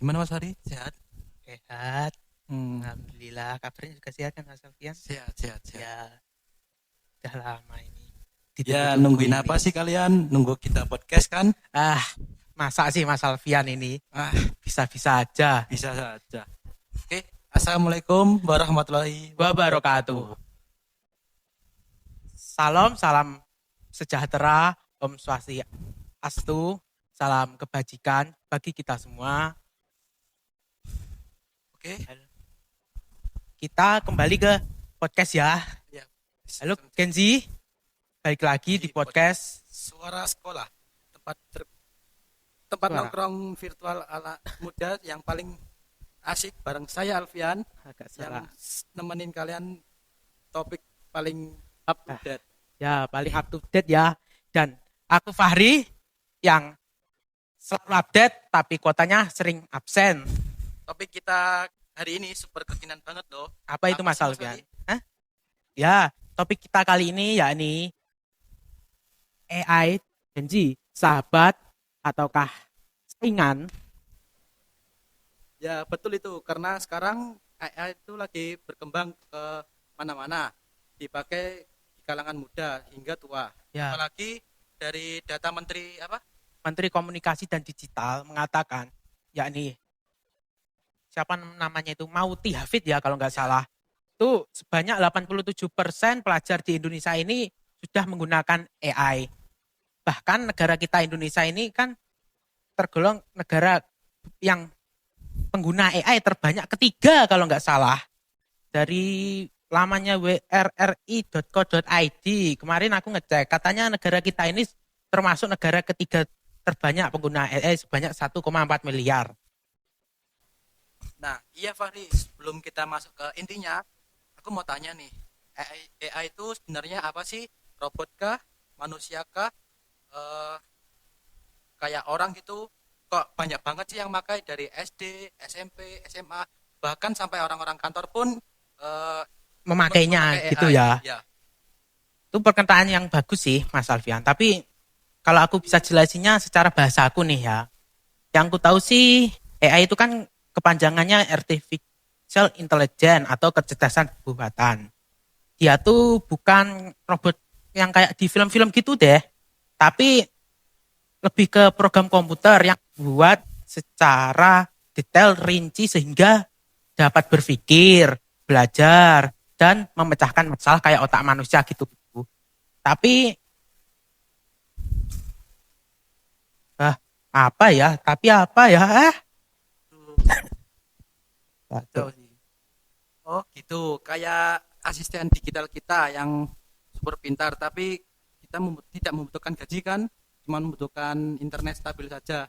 Gimana Mas Hari? Sehat? Sehat, Hmm, alhamdulillah. Kabarnya juga sehat kan Mas Alfian? sehat, sehat, sehat. Ya, udah lama ini Ya, ditunggu-tunggu nungguin ini. apa sih kalian? Nunggu kita podcast kan? Ah, masa sih Mas Alfian ini Ah, bisa-bisa aja. bisa saja. Oke, Assalamualaikum warahmatullahi Wabarakatuh. wabarakatuh. Salam, salam sejahtera, Om Swastiastu, salam kebajikan bagi kita semua. Oke, Kita kembali ke podcast ya. ya. Halo Kenzi, balik lagi di Di podcast podcast Suara Sekolah, tempat Suara. nongkrong virtual ala muda yang paling asik bareng saya Alfian Agak yang salah. nemenin kalian topik paling up to date. Ya, paling up to date ya. Dan aku Fahri yang selalu update tapi kuotanya sering absen. Topik kita hari ini super kekinian banget loh. Apa itu Apa Mas sih Mas Alfian? Fahri? Hah? Ya, topik kita kali ini yakni AI Genji, sahabat ataukah saingan? Ya betul itu karena sekarang AI itu lagi berkembang ke mana-mana, dipakai di kalangan muda hingga tua. Ya, Apalagi dari data Menteri apa? Menteri Komunikasi dan Digital mengatakan yakni siapa namanya itu Mauti Hafid ya kalau nggak Ya, salah. Itu sebanyak 87% pelajar di Indonesia ini sudah menggunakan AI. Bahkan negara kita Indonesia ini kan tergolong negara yang pengguna AI terbanyak ketiga kalau nggak salah. Dari lamanya wrri.co.id kemarin aku ngecek katanya negara kita ini termasuk negara ketiga terbanyak pengguna AI sebanyak 1,4 miliar. nah iya Fahri, sebelum kita masuk ke intinya, aku mau tanya nih, AI itu sebenarnya apa sih? Robot kah? Manusia kah? Eh, Kayak orang gitu? Kok banyak banget sih yang pakai dari SD, SMP, SMA, bahkan sampai orang-orang kantor pun eh, Memakainya memakai gitu AI. ya. Ya, Itu perkataan yang bagus sih Mas Alfian. Tapi kalau aku bisa jelasinnya secara bahasa aku nih ya. Yang aku tahu sih AI itu kan kepanjangannya Artificial Intelligence atau kecerdasan buatan. Dia tuh bukan robot yang kayak di film-film gitu deh. Tapi lebih ke program komputer yang buat secara detail rinci sehingga dapat berpikir, belajar, dan memecahkan masalah kayak otak manusia gitu. Tapi ah, apa ya? Tapi apa ya? itu Waduh. sih. Oh gitu, kayak asisten digital kita yang super pintar, tapi kita tidak membutuhkan gaji kan, cuma membutuhkan internet stabil saja.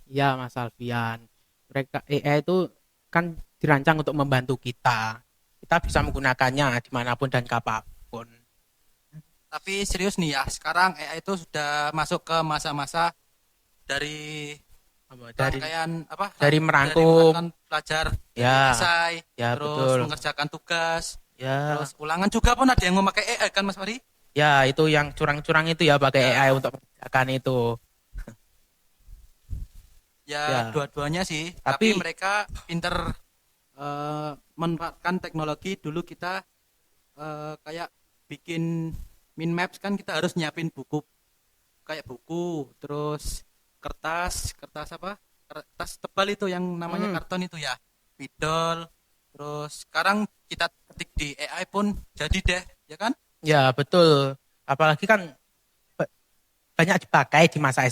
Ya Mas Alfian, mereka AI itu kan dirancang untuk membantu kita. Kita bisa menggunakannya dimanapun dan kapanpun. Tapi serius nih ya, sekarang AI itu sudah masuk ke masa-masa dari Dari rangkaian apa? dari Dari merangkum, merangkaian pelajar dari ya, esai, ya terus betul, mengerjakan tugas, terus ya, ulangan juga pun ada yang memakai AI kan Mas Fari? ya itu yang curang-curang itu ya pakai AI Ya, untuk mengerjakan itu, ya ya. dua-duanya sih, tapi Tapi mereka pinter memanfaatkan teknologi. Dulu kita kayak bikin min maps kan kita harus nyiapin buku, kayak buku, terus kertas, kertas apa? Kertas tebal itu yang namanya hmm, karton itu ya, spidol. Terus sekarang kita ketik di AI pun jadi deh, ya kan? ya betul. Apalagi kan banyak dipakai di masa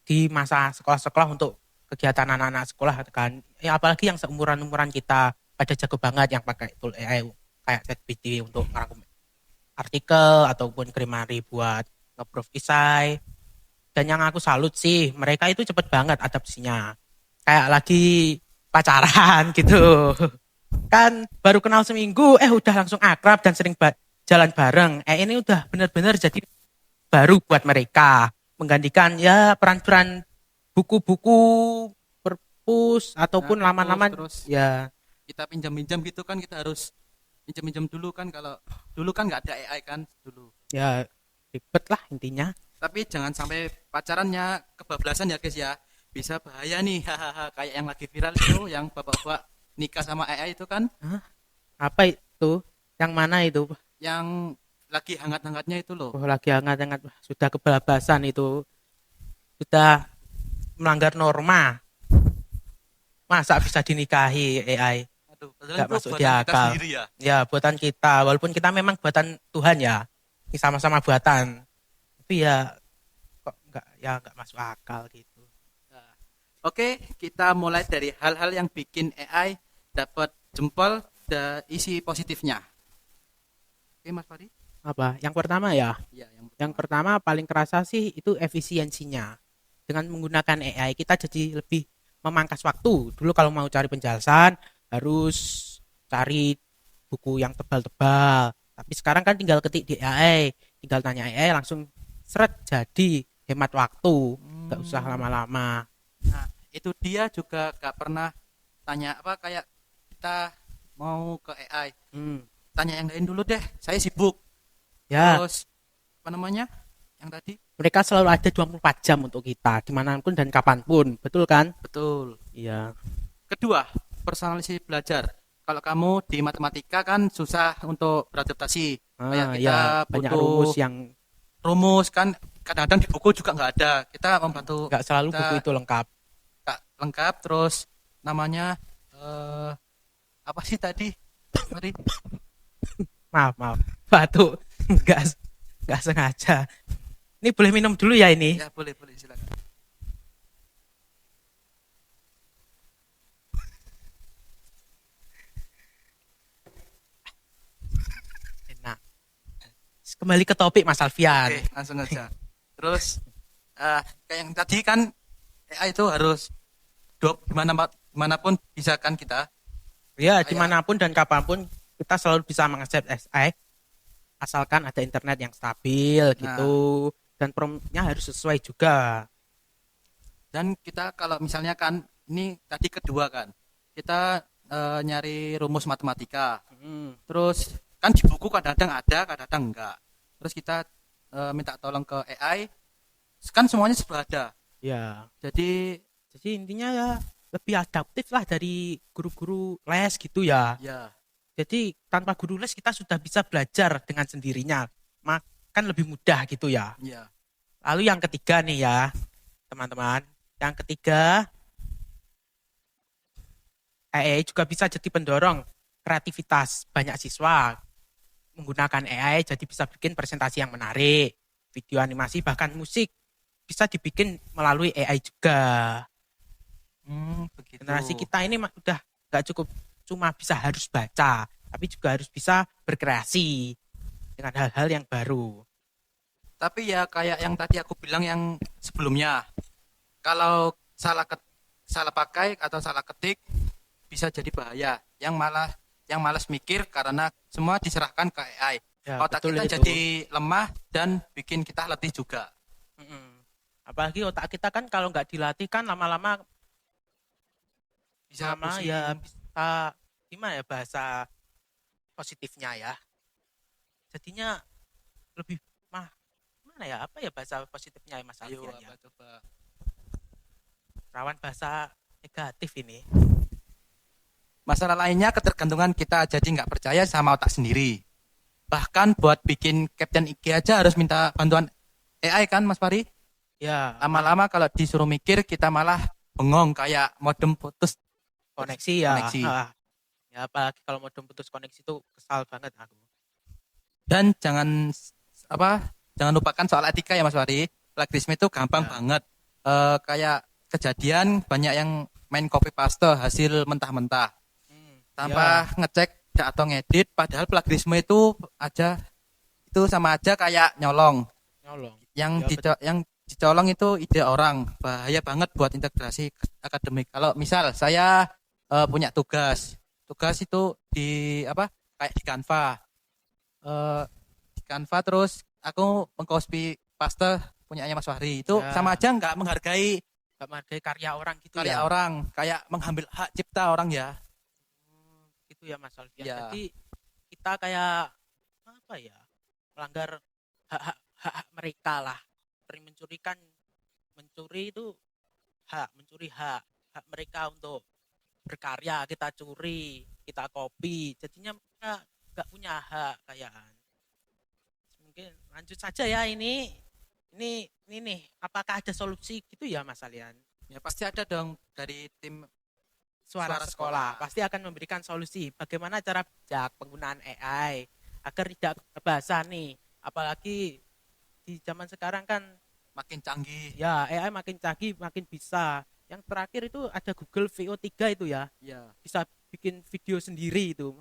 di masa sekolah-sekolah untuk kegiatan anak-anak sekolah kan. Ya apalagi yang seumuran-umuran kita pada jago banget yang pakai tool AI kayak ChatGPT untuk ngerangkum artikel ataupun Grammarly buat nge-proof esai. Dan yang aku salut sih, mereka itu cepet banget adaptasinya. Kayak lagi pacaran gitu. Kan baru kenal seminggu, udah langsung akrab dan sering jalan bareng. Ini udah bener-bener jadi baru buat mereka. Menggantikan ya peran-peran buku-buku perpus Nah, ataupun perpus laman-laman terus ya kita pinjam-pinjam gitu kan, kita harus pinjam-pinjam dulu kan, kalau dulu kan nggak ada AI kan dulu. ya ribet lah intinya. Tapi jangan sampai pacarannya kebablasan ya guys ya. bisa bahaya nih. Hahaha, kayak yang lagi viral itu yang bapak-bapak nikah sama AI itu kan, Hah? Apa itu? Yang mana itu? yang lagi hangat-hangatnya itu loh. Oh, lagi hangat-hangat. Wah, sudah kebablasan itu. Sudah melanggar norma. Masa bisa dinikahi AI? Aduh, padahal Nggak itu masuk di buatan kita akal. sendiri ya. Ya, buatan kita. Walaupun kita memang buatan Tuhan ya. Ini sama-sama buatan. Tapi ya kok nggak masuk akal gitu. Nah, oke, kita mulai dari hal-hal yang bikin AI dapat jempol dan isi positifnya. Oke, Mas Fari? Apa? Yang pertama ya. Ya, yang Yang pertama. pertama paling kerasa sih itu efisiensinya. Dengan menggunakan AI kita jadi lebih memangkas waktu. Dulu kalau mau cari penjelasan harus cari buku yang tebal-tebal. Tapi sekarang kan tinggal ketik di AI, tinggal tanya AI langsung seret jadi hemat waktu, nggak usah Hmm, lama-lama. nah, itu dia juga gak pernah tanya apa kayak kita mau ke AI. Hmm. Tanya yang lain dulu deh, saya sibuk. Ya, Terus, apa namanya? Yang tadi? mereka selalu ada 24 jam untuk kita, dimanapun dan kapanpun, betul kan? Betul. Iya. Kedua, personalisasi belajar. Kalau kamu di matematika kan susah untuk beradaptasi. Kayak Ya kita banyak rumus butuh yang rumus kan kadang-kadang di buku juga nggak ada. Kita membantu nggak selalu buku kita itu lengkap. tak lengkap terus namanya apa sih tadi? Mari. Maaf, maaf. Batuk. Nggak, nggak sengaja. Ini boleh minum dulu ya ini? Ya boleh boleh silakan. Enak. Kembali ke topik Mas Alfian. Oke, langsung aja. Terus kayak yang tadi kan AI itu harus dimanapun bisa kan kita Ya, kayak dimanapun dan kapanpun kita selalu bisa mengakses SI asalkan ada internet yang stabil nah gitu dan promptnya harus sesuai juga. dan kita kalau misalnya kan ini tadi kedua kan kita nyari rumus matematika Hmm, terus kan di buku kadang-kadang ada kadang-kadang enggak terus kita minta tolong ke AI kan semuanya sudah ada ya, jadi jadi intinya ya lebih adaptif lah dari guru-guru les gitu ya. ya Jadi tanpa guru les kita sudah bisa belajar dengan sendirinya. Kan lebih mudah gitu ya. ya Lalu yang ketiga nih ya, teman-teman. Yang ketiga, AI juga bisa jadi pendorong kreativitas banyak siswa menggunakan AI jadi bisa bikin presentasi yang menarik, video animasi bahkan musik bisa dibikin melalui AI juga. begitu Generasi kita ini udah nggak cukup cuma bisa harus baca, tapi juga harus bisa berkreasi dengan hal-hal yang baru. tapi ya kayak yang tadi aku bilang yang sebelumnya kalau salah pakai atau salah ketik bisa jadi bahaya yang malas mikir karena semua diserahkan ke AI Ya, otak betul kita itu. jadi lemah dan bikin kita letih juga Mm-mm. Apalagi otak kita kan kalau nggak dilatih kan lama-lama bisa lama ya pusing bisa gimana ya bahasa positifnya ya. Jadinya lebih mah mana ya apa ya bahasa positifnya ya Mas ayo Alfian ya. apa coba Rawan bahasa negatif ini. masalah lainnya ketergantungan kita jadi nggak percaya sama otak sendiri bahkan buat bikin Captain IG aja harus minta bantuan AI kan Mas Pari Ya, lama-lama kalau disuruh mikir kita malah bengong kayak modem putus koneksi ya. koneksi Ya apalagi kalau modem putus koneksi itu kesal banget aku. dan jangan lupakan soal etika ya Mas Wari plagiarisme itu gampang Ya. banget kayak kejadian banyak yang main copy paste hasil mentah-mentah Ya, tanpa ngecek atau ngedit padahal plagiarisme itu sama aja kayak nyolong nyolong. yang Ya betul. yang dicolong itu ide orang bahaya banget buat integrasi akademik kalau misal saya punya tugas itu di apa kayak di Canva eh, di Canva terus aku mengcopy paste punyanya Mas Fahri itu sama Ya, aja nggak menghargai nggak menghargai karya orang gitu karya ya. orang kayak mengambil hak cipta orang ya Gitu ya Mas Alfian. ya Jadi kita kayak apa ya melanggar hak-hak mereka lah. Sering mencuri itu mencuri hak mereka untuk berkarya, kita curi, kita copy, jadinya mereka nggak punya hak kayaan. Mungkin lanjut saja ya ini nih, apakah ada solusi gitu ya Mas Alian? Ya pasti ada dong dari tim Suara Suara sekolah Sekolah. pasti akan memberikan solusi bagaimana cara bijak penggunaan AI agar tidak kebablasan nih, apalagi di zaman sekarang kan makin canggih. ya AI makin canggih, makin bisa. Yang terakhir itu ada Google VO3 itu ya, Ya, bisa bikin video sendiri itu.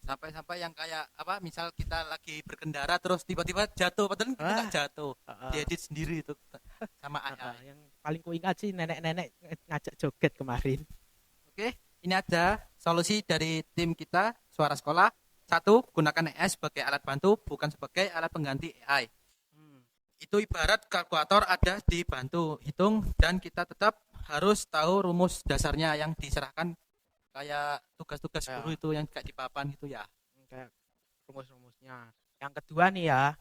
sampai-sampai yang kayak apa, misal kita lagi berkendara terus tiba-tiba jatuh padahal kita nggak jatuh. Diedit sendiri itu sama AI. Yang paling ku ingat sih nenek-nenek ngajak joget kemarin. Oke, ini ada solusi dari tim kita Suara Sekolah. Satu, gunakan AI sebagai alat bantu, bukan sebagai alat pengganti AI. Itu ibarat kalkulator ada di bantu hitung dan kita tetap harus tahu rumus dasarnya yang diserahkan kayak tugas-tugas Ya. guru itu yang kayak di papan gitu ya. Kayak rumus-rumusnya. Yang kedua nih ya,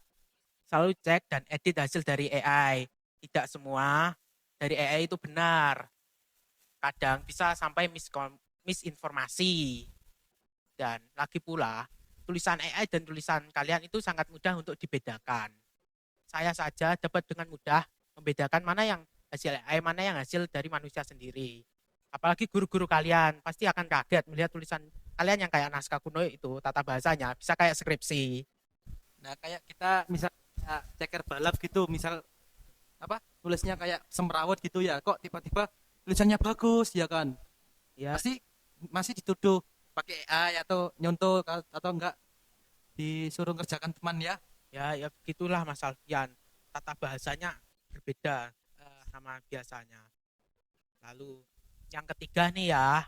selalu cek dan edit hasil dari AI. Tidak semua dari AI itu benar. Kadang bisa sampai misinformasi. Dan lagi pula, tulisan AI dan tulisan kalian itu sangat mudah untuk dibedakan. Saya saja dapat dengan mudah membedakan mana yang hasil AI, mana yang hasil dari manusia sendiri. Apalagi guru-guru kalian pasti akan kaget melihat tulisan kalian yang kayak naskah kuno itu, tata bahasanya bisa kayak skripsi. Nah, kayak kita misal ceker balap gitu, misal apa tulisnya kayak semrawut gitu ya, kok tiba-tiba tulisannya bagus ya kan? Ya, Pasti masih dituduh pakai AI atau nyontoh atau enggak disuruh ngerjakan teman ya. ya begitulah Mas Alfian. Tata bahasanya berbeda sama biasanya. Lalu yang ketiga nih ya,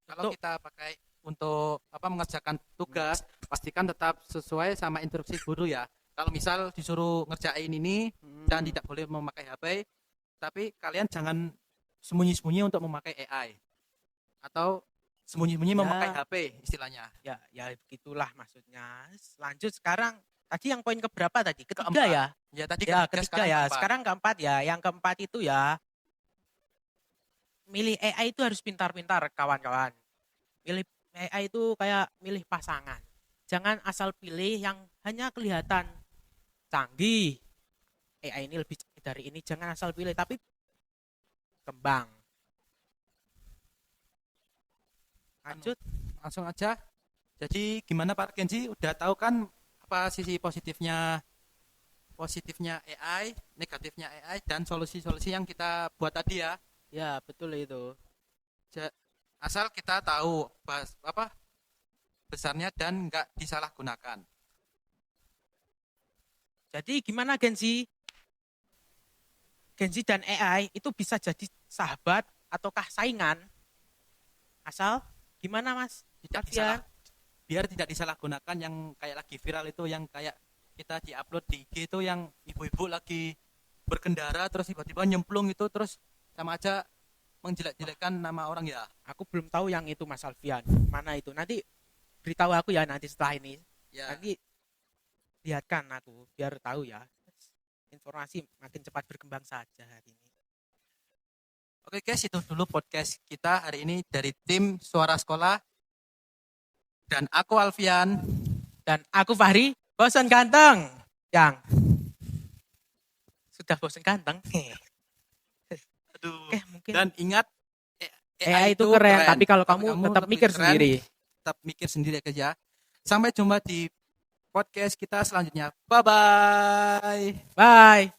Kalau untuk kita pakai untuk apa mengerjakan tugas, pastikan tetap sesuai sama instruksi guru ya. Kalau misal disuruh ngerjain ini dan tidak boleh memakai HP, tapi kalian jangan sembunyi-sembunyi untuk memakai AI atau sembunyi-sembunyi Ya. memakai HP istilahnya. ya begitulah maksudnya. Lanjut sekarang, tadi yang poin keberapa tadi? Ketiga Keempat. ya? Ya tadi Ya, ketiga, ketiga ya. keempat. Sekarang keempat ya. Yang keempat itu ya, milih AI itu harus pintar-pintar kawan-kawan. Milih AI itu kayak milih pasangan. Jangan asal pilih yang hanya kelihatan canggih. AI ini lebih canggih dari ini. Jangan asal pilih, tapi kembang. Lanjut. Langsung aja. Jadi gimana Pak Kenji? Udah tahu kan apa sisi positifnya AI, negatifnya AI dan solusi-solusi yang kita buat tadi ya. Ya, betul itu. Asal kita tahu apa besarnya dan nggak disalahgunakan. Jadi gimana Genji? Genji dan AI itu bisa jadi sahabat ataukah saingan? Asal gimana Mas? Biar tidak disalahgunakan yang kayak lagi viral itu, yang kayak kita diupload di IG itu yang ibu-ibu lagi berkendara terus tiba-tiba nyemplung itu, terus sama aja menjelek-jelekkan nama orang ya. Aku belum tahu yang itu Mas Alfian. Mana itu? Nanti beritahu aku ya nanti setelah ini. Ya. Nanti lihatkan aku biar tahu ya. Informasi makin cepat berkembang saja hari ini. Oke guys, itu dulu podcast kita hari ini dari tim Suara Sekolah. Dan aku Alfian. Dan aku Fahri, bosan ganteng. Yang sudah bosan ganteng. Aduh. Mungkin Dan ingat AI itu keren, tapi kalau kamu tetap mikir keren, sendiri. Tetap mikir sendiri aja. Sampai jumpa di podcast kita selanjutnya. Bye-bye. Bye.